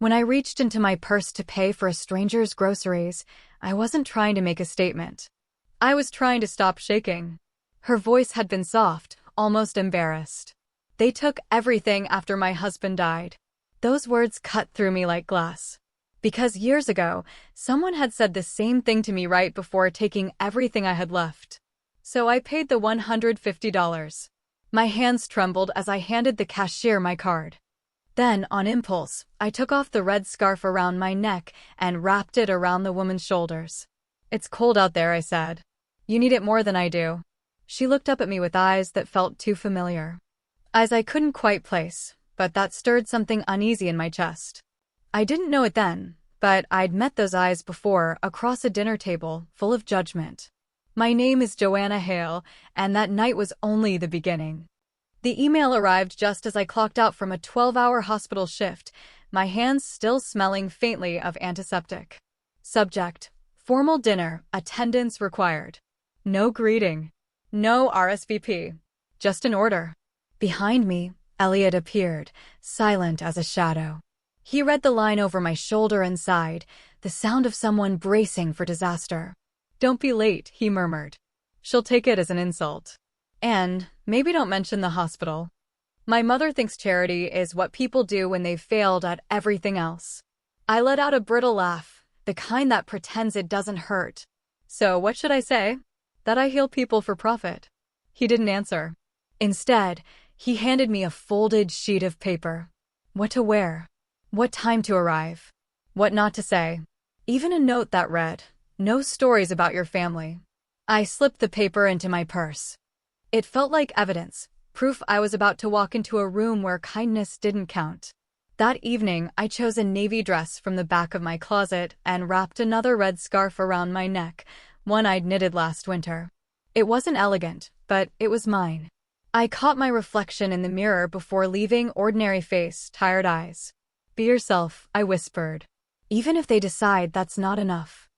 When I reached into my purse to pay for a stranger's groceries, I wasn't trying to make a statement. I was trying to stop shaking. Her voice had been soft, almost embarrassed. They took everything after my husband died. Those words cut through me like glass. Because years ago, someone had said the same thing to me right before taking everything I had left. So I paid the $150. My hands trembled as I handed the cashier my card. Then, on impulse, I took off the red scarf around my neck and wrapped it around the woman's shoulders. "It's cold out there," I said. "You need it more than I do." She looked up at me with eyes that felt too familiar. Eyes I couldn't quite place, but that stirred something uneasy in my chest. I didn't know it then, but I'd met those eyes before across a dinner table full of judgment. My name is Joanna Hale, and that night was only the beginning. The email arrived just as I clocked out from a 12-hour hospital shift, my hands still smelling faintly of antiseptic. Subject: formal dinner, attendance required. No greeting. No RSVP. Just an order. Behind me, Elliot appeared, silent as a shadow. He read the line over my shoulder and sighed, the sound of someone bracing for disaster. "Don't be late," he murmured. "She'll take it as an insult. And maybe don't mention the hospital." My mother thinks charity is what people do when they've failed at everything else. I let out a brittle laugh, the kind that pretends it doesn't hurt. "So what should I say? That I heal people for profit?" He didn't answer. Instead, he handed me a folded sheet of paper. What to wear? What time to arrive? What not to say? Even a note that read, "No stories about your family." I slipped the paper into my purse. It felt like evidence, proof I was about to walk into a room where kindness didn't count. That evening, I chose a navy dress from the back of my closet and wrapped another red scarf around my neck, one I'd knitted last winter. It wasn't elegant, but it was mine. I caught my reflection in the mirror before leaving, ordinary face, tired eyes. "Be yourself," I whispered. "Even if they decide that's not enough."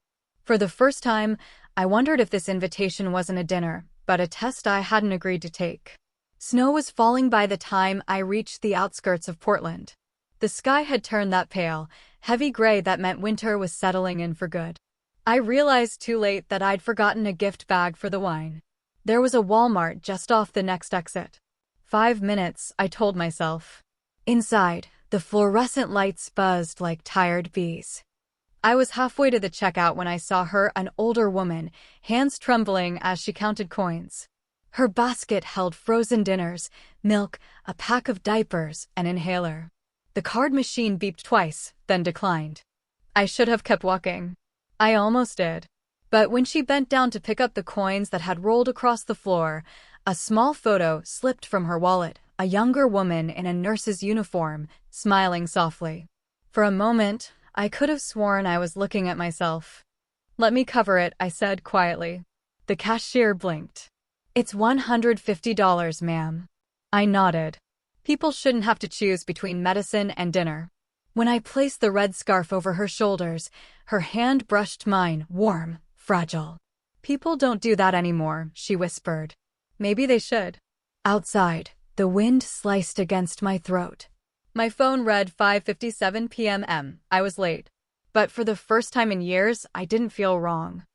For the first time, I wondered if this invitation wasn't a dinner, but a test I hadn't agreed to take. Snow was falling by the time I reached the outskirts of Portland. The sky had turned that pale, heavy gray that meant winter was settling in for good. I realized too late that I'd forgotten a gift bag for the wine. There was a Walmart just off the next exit. 5 minutes, I told myself. Inside, the fluorescent lights buzzed like tired bees. I was halfway to the checkout when I saw her, an older woman, hands trembling as she counted coins. Her basket held frozen dinners, milk, a pack of diapers, an inhaler. The card machine beeped twice, then declined. I should have kept walking. I almost did. But when she bent down to pick up the coins that had rolled across the floor, a small photo slipped from her wallet, a younger woman in a nurse's uniform, smiling softly. For a moment, I could have sworn I was looking at myself. "Let me cover it," I said quietly. The cashier blinked. "It's $150, ma'am." I nodded. People shouldn't have to choose between medicine and dinner. When I placed the red scarf over her shoulders, her hand brushed mine, warm, fragile. "People don't do that anymore," she whispered. "Maybe they should." Outside, the wind sliced against my throat. My phone read 5:57 p.m. I was late. But for the first time in years, I didn't feel wrong.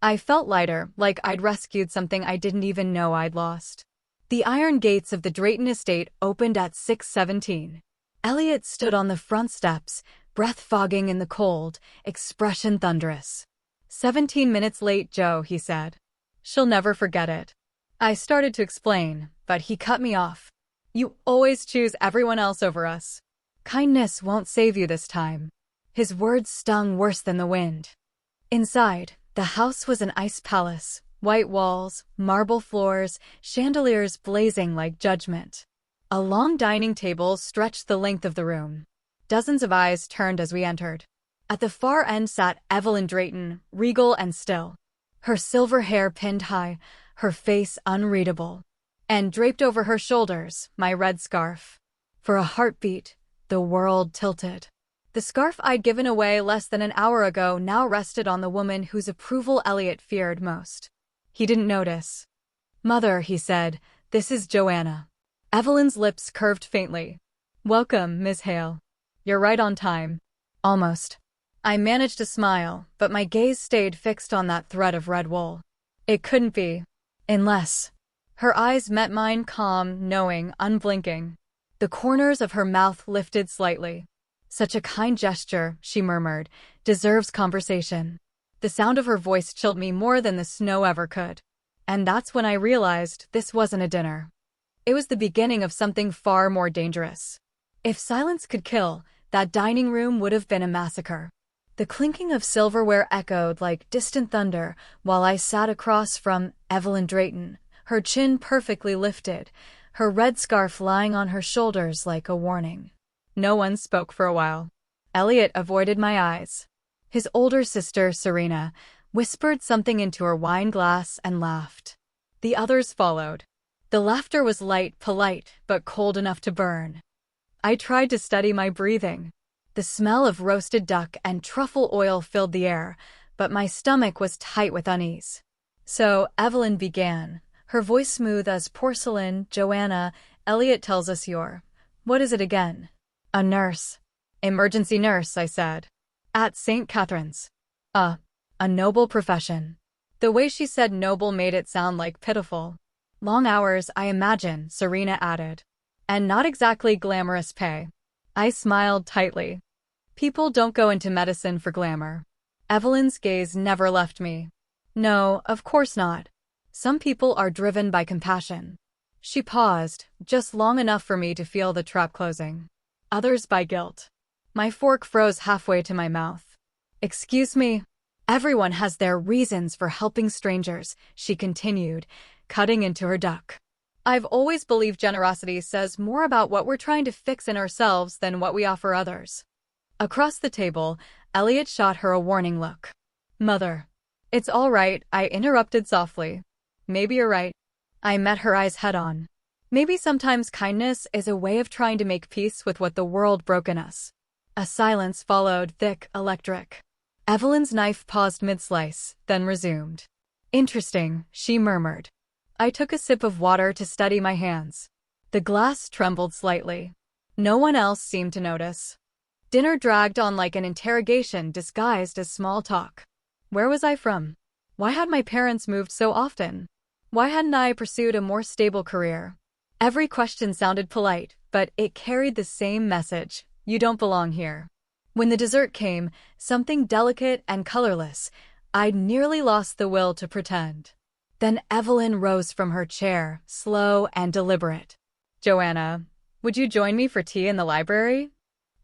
I felt lighter, like I'd rescued something I didn't even know I'd lost. The iron gates of the Drayton estate opened at 6:17. Elliot stood on the front steps, breath fogging in the cold, expression thunderous. 17 minutes late, Joe," he said. "She'll never forget it." I started to explain, but he cut me off. "You always choose everyone else over us. Kindness won't save you this time." His words stung worse than the wind. Inside, the house was an ice palace, white walls, marble floors, chandeliers blazing like judgment. A long dining table stretched the length of the room. Dozens of eyes turned as we entered. At the far end sat Evelyn Drayton, regal and still. Her silver hair pinned high, her face unreadable. And draped over her shoulders, my red scarf. For a heartbeat, the world tilted. The scarf I'd given away less than an hour ago now rested on the woman whose approval Elliot feared most. He didn't notice. "Mother," he said, "this is Joanna." Evelyn's lips curved faintly. "Welcome, Miss Hale. You're right on time." Almost. I managed to smile, but my gaze stayed fixed on that thread of red wool. It couldn't be. Unless. Her eyes met mine, calm, knowing, unblinking. The corners of her mouth lifted slightly. Such a kind gesture, she murmured, deserves conversation. The sound of her voice chilled me more than the snow ever could. And that's when I realized this wasn't a dinner. It was the beginning of something far more dangerous. If silence could kill, that dining room would have been a massacre. The clinking of silverware echoed like distant thunder while I sat across from Evelyn Drayton, her chin perfectly lifted, her red scarf lying on her shoulders like a warning. No one spoke for a while. Elliot avoided my eyes. His older sister, Serena, whispered something into her wine glass and laughed. The others followed. The laughter was light, polite, but cold enough to burn. I tried to steady my breathing. The smell of roasted duck and truffle oil filled the air, but my stomach was tight with unease. So Evelyn began, her voice smooth as porcelain. Joanna, Elliot tells us you're. What is it again? A nurse. Emergency nurse, I said. At St. Catherine's. A noble profession. The way she said noble made it sound like pitiful. Long hours, I imagine, Serena added. And not exactly glamorous pay. I smiled tightly. People don't go into medicine for glamour. Evelyn's gaze never left me. No, of course not. Some people are driven by compassion. She paused, just long enough for me to feel the trap closing. Others by guilt. My fork froze halfway to my mouth. Excuse me. Everyone has their reasons for helping strangers, she continued, cutting into her duck. I've always believed generosity says more about what we're trying to fix in ourselves than what we offer others. Across the table, Elliot shot her a warning look. Mother. It's all right, I interrupted softly. Maybe you're right. I met her eyes head-on. Maybe sometimes kindness is a way of trying to make peace with what the world broke in us. A silence followed, thick, electric. Evelyn's knife paused mid-slice, then resumed. Interesting, she murmured. I took a sip of water to steady my hands. The glass trembled slightly. No one else seemed to notice. Dinner dragged on like an interrogation disguised as small talk. Where was I from? Why had my parents moved so often? Why hadn't I pursued a more stable career? Every question sounded polite, but it carried the same message: you don't belong here. When the dessert came, something delicate and colorless, I'd nearly lost the will to pretend. Then Evelyn rose from her chair, slow and deliberate. Joanna, would you join me for tea in the library?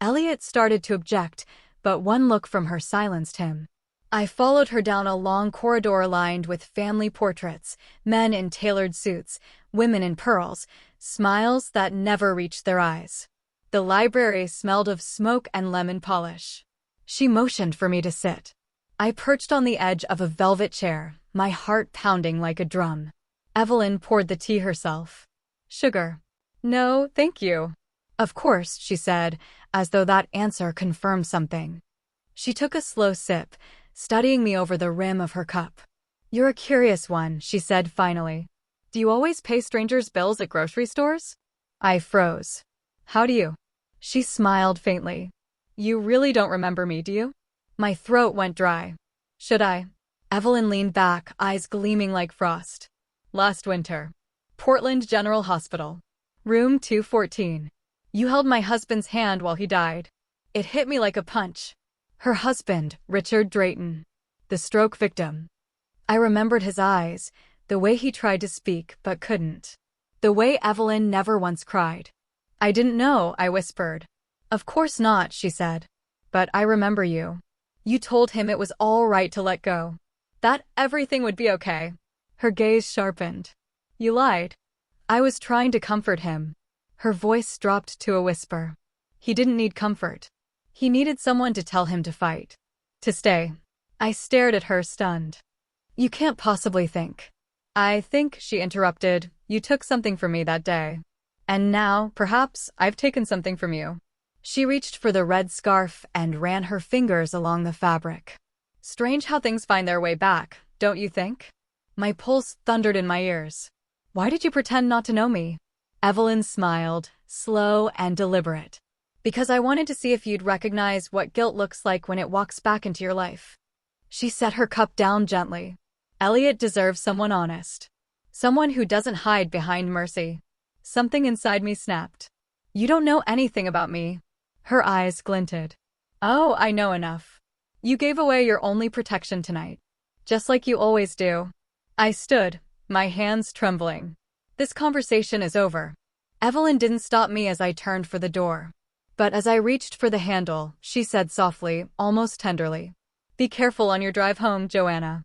Elliot started to object, but one look from her silenced him. I followed her down a long corridor lined with family portraits, men in tailored suits, women in pearls, smiles that never reached their eyes. The library smelled of smoke and lemon polish. She motioned for me to sit. I perched on the edge of a velvet chair, my heart pounding like a drum. Evelyn poured the tea herself. Sugar? No, thank you. Of course, she said, as though that answer confirmed something. She took a slow sip, studying me over the rim of her cup. You're a curious one, she said finally. Do you always pay strangers' bills at grocery stores? I froze. How do you? She smiled faintly. You really don't remember me, do you? My throat went dry. Should I? Evelyn leaned back, eyes gleaming like frost. Last winter. Portland General Hospital. Room 214. You held my husband's hand while he died. It hit me like a punch. Her husband, Richard Drayton. The stroke victim. I remembered his eyes, the way he tried to speak but couldn't. The way Evelyn never once cried. I didn't know, I whispered. Of course not, she said. But I remember you. You told him it was all right to let go. That everything would be okay. Her gaze sharpened. You lied. I was trying to comfort him. Her voice dropped to a whisper. He didn't need comfort. He needed someone to tell him to fight. To stay. I stared at her, stunned. You can't possibly think. I think, she interrupted, you took something from me that day. And now, perhaps, I've taken something from you. She reached for the red scarf and ran her fingers along the fabric. Strange how things find their way back, don't you think? My pulse thundered in my ears. Why did you pretend not to know me? Evelyn smiled, slow and deliberate. Because I wanted to see if you'd recognize what guilt looks like when it walks back into your life. She set her cup down gently. Elliot deserves someone honest. Someone who doesn't hide behind mercy. Something inside me snapped. You don't know anything about me. Her eyes glinted. Oh, I know enough. You gave away your only protection tonight. Just like you always do. I stood, my hands trembling. This conversation is over. Evelyn didn't stop me as I turned for the door. But as I reached for the handle, she said softly, almost tenderly. Be careful on your drive home, Joanna.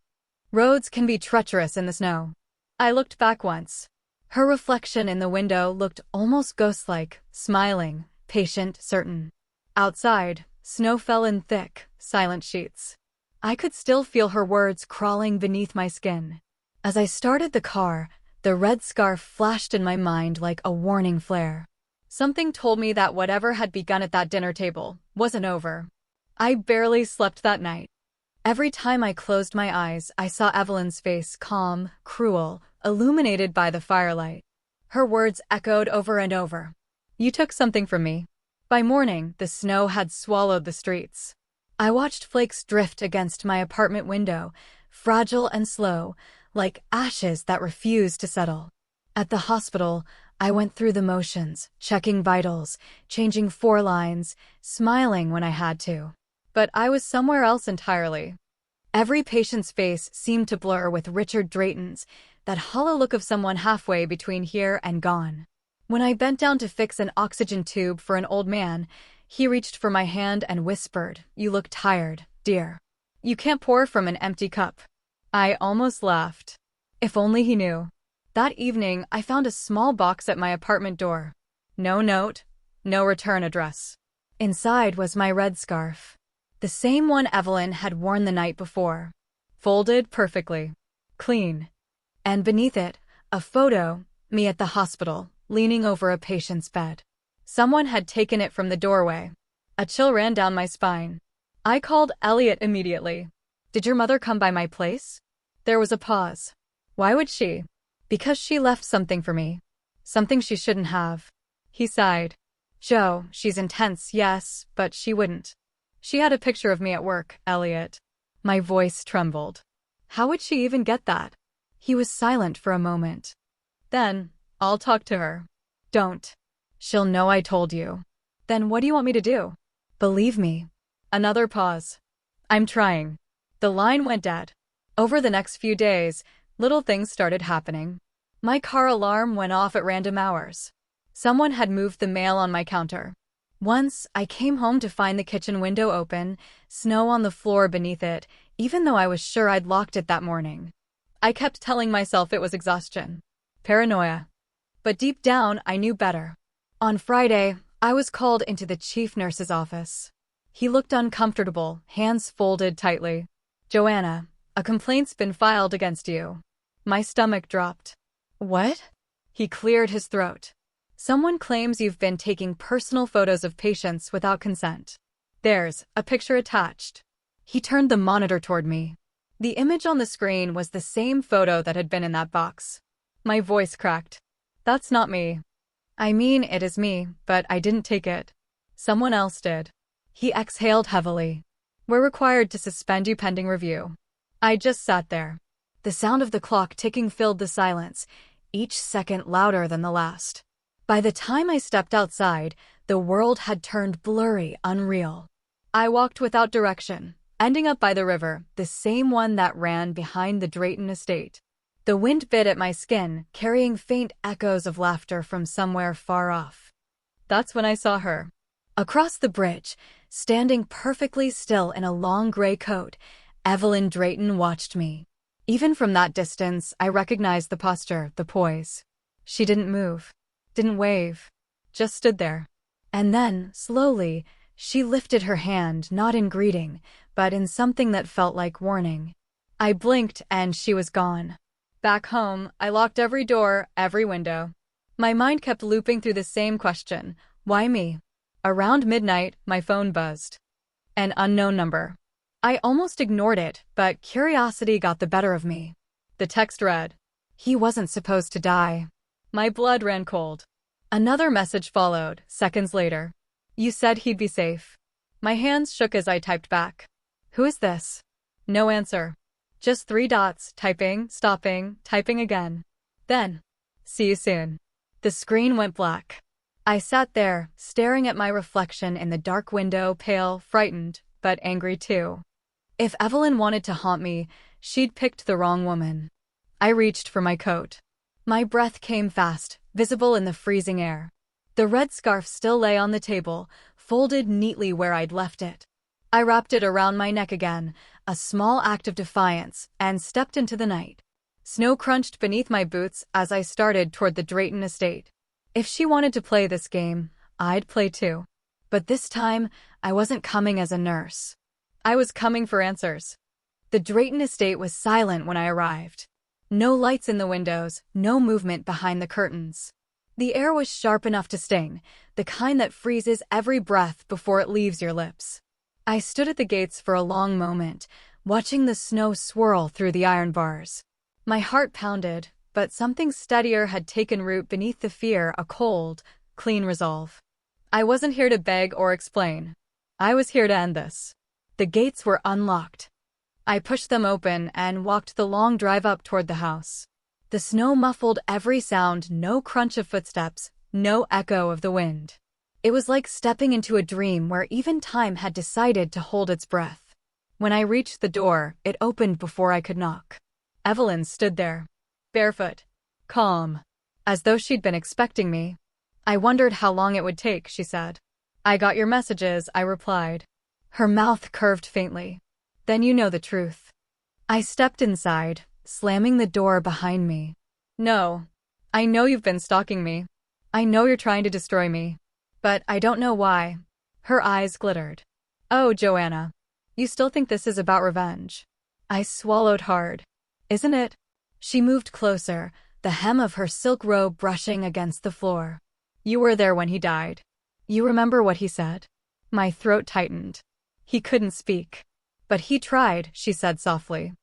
Roads can be treacherous in the snow. I looked back once. Her reflection in the window looked almost ghost-like, smiling, patient, certain. Outside, snow fell in thick, silent sheets. I could still feel her words crawling beneath my skin. As I started the car, the red scarf flashed in my mind like a warning flare. Something told me that whatever had begun at that dinner table wasn't over. I barely slept that night. Every time I closed my eyes, I saw Evelyn's face, calm, cruel, illuminated by the firelight. Her words echoed over and over. You took something from me. By morning, the snow had swallowed the streets. I watched flakes drift against my apartment window, fragile and slow, like ashes that refused to settle. At the hospital, I went through the motions, checking vitals, changing 4 lines, smiling when I had to. But I was somewhere else entirely. Every patient's face seemed to blur with Richard Drayton's, that hollow look of someone halfway between here and gone. When I bent down to fix an oxygen tube for an old man, he reached for my hand and whispered, You look tired, dear. You can't pour from an empty cup. I almost laughed. If only he knew. That evening, I found a small box at my apartment door. No note, no return address. Inside was my red scarf. The same one Evelyn had worn the night before. Folded perfectly. Clean. And beneath it, a photo, me at the hospital, leaning over a patient's bed. Someone had taken it from the doorway. A chill ran down my spine. I called Elliot immediately. Did your mother come by my place? There was a pause. Why would she? Because she left something for me. Something she shouldn't have. He sighed. Joe, she's intense, yes, but she wouldn't. She had a picture of me at work, Elliot. My voice trembled. How would she even get that? He was silent for a moment. Then, I'll talk to her. Don't. She'll know I told you. Then what do you want me to do? Believe me. Another pause. I'm trying. The line went dead. Over the next few days, little things started happening. My car alarm went off at random hours. Someone had moved the mail on my counter. Once, I came home to find the kitchen window open, snow on the floor beneath it, even though I was sure I'd locked it that morning. I kept telling myself it was exhaustion. Paranoia. But deep down, I knew better. On Friday, I was called into the chief nurse's office. He looked uncomfortable, hands folded tightly. Joanna, a complaint's been filed against you. My stomach dropped. What? He cleared his throat. Someone claims you've been taking personal photos of patients without consent. There's a picture attached. He turned the monitor toward me. The image on the screen was the same photo that had been in that box. My voice cracked. That's not me. I mean, it is me, but I didn't take it. Someone else did. He exhaled heavily. We're required to suspend you pending review. I just sat there. The sound of the clock ticking filled the silence, each second louder than the last. By the time I stepped outside, the world had turned blurry, unreal. I walked without direction, ending up by the river, the same one that ran behind the Drayton estate. The wind bit at my skin, carrying faint echoes of laughter from somewhere far off. That's when I saw her. Across the bridge, standing perfectly still in a long gray coat, Evelyn Drayton watched me. Even from that distance, I recognized the posture, the poise. She didn't move. Didn't wave, just stood there. And then, slowly, she lifted her hand, not in greeting, but in something that felt like warning. I blinked and she was gone. Back home, I locked every door, every window. My mind kept looping through the same question, why me? Around midnight, my phone buzzed. An unknown number. I almost ignored it, but curiosity got the better of me. The text read, He wasn't supposed to die. My blood ran cold. Another message followed, seconds later. You said he'd be safe. My hands shook as I typed back. Who is this? No answer. Just 3 dots, typing, stopping, typing again. Then, see you soon. The screen went black. I sat there, staring at my reflection in the dark window, pale, frightened, but angry too. If Evelyn wanted to haunt me, she'd picked the wrong woman. I reached for my coat. My breath came fast, visible in the freezing air. The red scarf still lay on the table, folded neatly where I'd left it. I wrapped it around my neck again, a small act of defiance, and stepped into the night. Snow crunched beneath my boots as I started toward the Drayton estate. If she wanted to play this game, I'd play too. But this time, I wasn't coming as a nurse. I was coming for answers. The Drayton estate was silent when I arrived. No lights in the windows, no movement behind the curtains. The air was sharp enough to sting, the kind that freezes every breath before it leaves your lips. I stood at the gates for a long moment, watching the snow swirl through the iron bars. My heart pounded, but something steadier had taken root beneath the fear, a cold, clean resolve. I wasn't here to beg or explain. I was here to end this. The gates were unlocked. I pushed them open and walked the long drive up toward the house. The snow muffled every sound, no crunch of footsteps, no echo of the wind. It was like stepping into a dream where even time had decided to hold its breath. When I reached the door, it opened before I could knock. Evelyn stood there, barefoot, calm, as though she'd been expecting me. I wondered how long it would take, she said. I got your messages, I replied. Her mouth curved faintly. Then you know the truth. I stepped inside, slamming the door behind me. No. I know you've been stalking me. I know you're trying to destroy me. But I don't know why. Her eyes glittered. Oh, Joanna. You still think this is about revenge? I swallowed hard. Isn't it? She moved closer, the hem of her silk robe brushing against the floor. You were there when he died. You remember what he said? My throat tightened. He couldn't speak. But he tried, she said softly.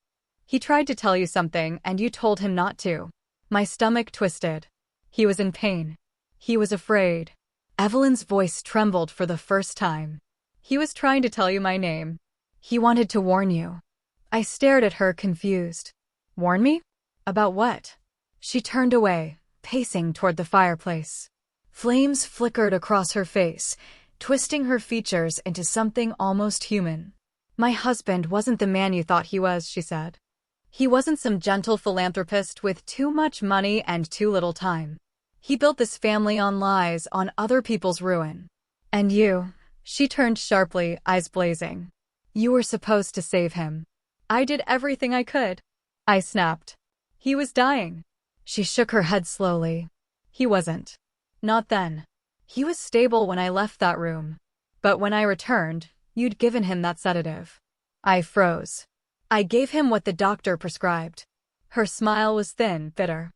He tried to tell you something, and you told him not to. My stomach twisted. He was in pain. He was afraid. Evelyn's voice trembled for the first time. He was trying to tell you my name. He wanted to warn you. I stared at her, confused. Warn me? About what? She turned away, pacing toward the fireplace. Flames flickered across her face, twisting her features into something almost human. My husband wasn't the man you thought he was, she said. He wasn't some gentle philanthropist with too much money and too little time. He built this family on lies, on other people's ruin. And you, she turned sharply, eyes blazing. You were supposed to save him. I did everything I could. I snapped. He was dying. She shook her head slowly. He wasn't. Not then. He was stable when I left that room. But when I returned, you'd given him that sedative. I froze. I gave him what the doctor prescribed. Her smile was thin, bitter.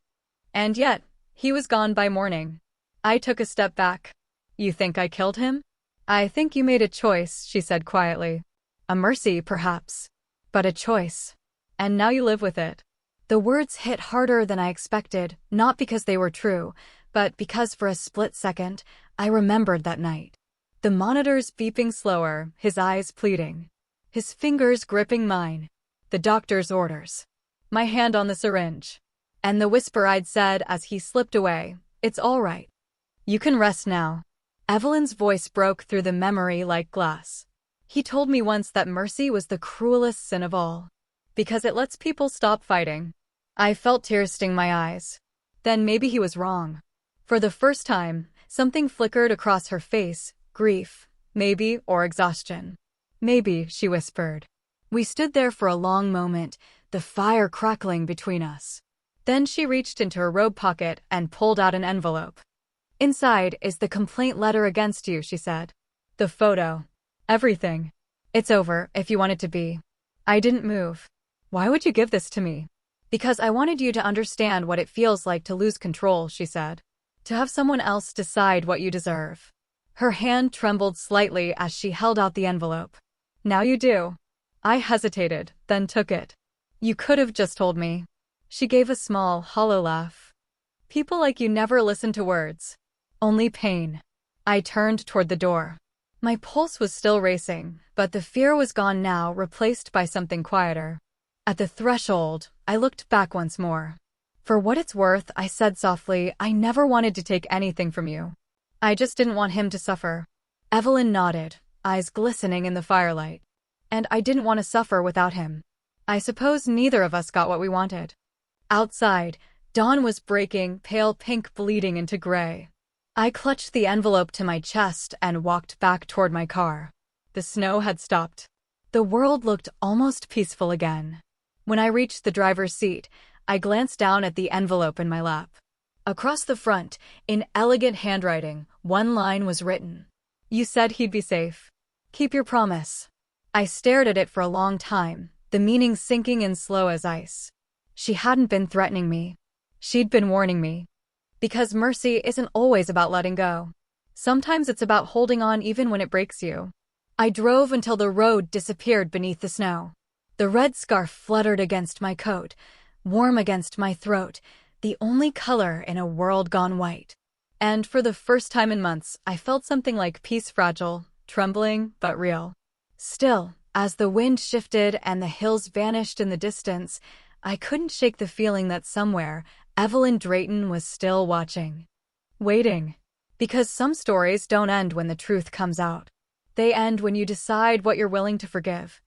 And yet, he was gone by morning. I took a step back. You think I killed him? I think you made a choice, she said quietly. A mercy, perhaps. But a choice. And now you live with it. The words hit harder than I expected, not because they were true, but because for a split second, I remembered that night. The monitors beeping slower, his eyes pleading. His fingers gripping mine. The doctor's orders. My hand on the syringe. And the whisper I'd said as he slipped away, it's all right. You can rest now. Evelyn's voice broke through the memory like glass. He told me once that mercy was the cruelest sin of all. Because it lets people stop fighting. I felt tears sting my eyes. Then maybe he was wrong. For the first time, something flickered across her face, grief, maybe, or exhaustion. Maybe, she whispered. We stood there for a long moment, the fire crackling between us. Then she reached into her robe pocket and pulled out an envelope. Inside is the complaint letter against you, she said. The photo. Everything. It's over, if you want it to be. I didn't move. Why would you give this to me? Because I wanted you to understand what it feels like to lose control, she said. To have someone else decide what you deserve. Her hand trembled slightly as she held out the envelope. Now you do. I hesitated, then took it. You could have just told me. She gave a small, hollow laugh. People like you never listen to words. Only pain. I turned toward the door. My pulse was still racing, but the fear was gone now, replaced by something quieter. At the threshold, I looked back once more. For what it's worth, I said softly, I never wanted to take anything from you. I just didn't want him to suffer. Evelyn nodded, eyes glistening in the firelight. And I didn't want to suffer without him. I suppose neither of us got what we wanted. Outside, dawn was breaking, pale pink bleeding into gray. I clutched the envelope to my chest and walked back toward my car. The snow had stopped. The world looked almost peaceful again. When I reached the driver's seat, I glanced down at the envelope in my lap. Across the front, in elegant handwriting, one line was written. You said he'd be safe. Keep your promise. I stared at it for a long time, the meaning sinking in slow as ice. She hadn't been threatening me. She'd been warning me. Because mercy isn't always about letting go. Sometimes it's about holding on even when it breaks you. I drove until the road disappeared beneath the snow. The red scarf fluttered against my coat, warm against my throat, the only color in a world gone white. And for the first time in months, I felt something like peace, fragile, trembling, but real. Still, as the wind shifted and the hills vanished in the distance, I couldn't shake the feeling that somewhere, Evelyn Drayton was still watching. Waiting. Because some stories don't end when the truth comes out. They end when you decide what you're willing to forgive.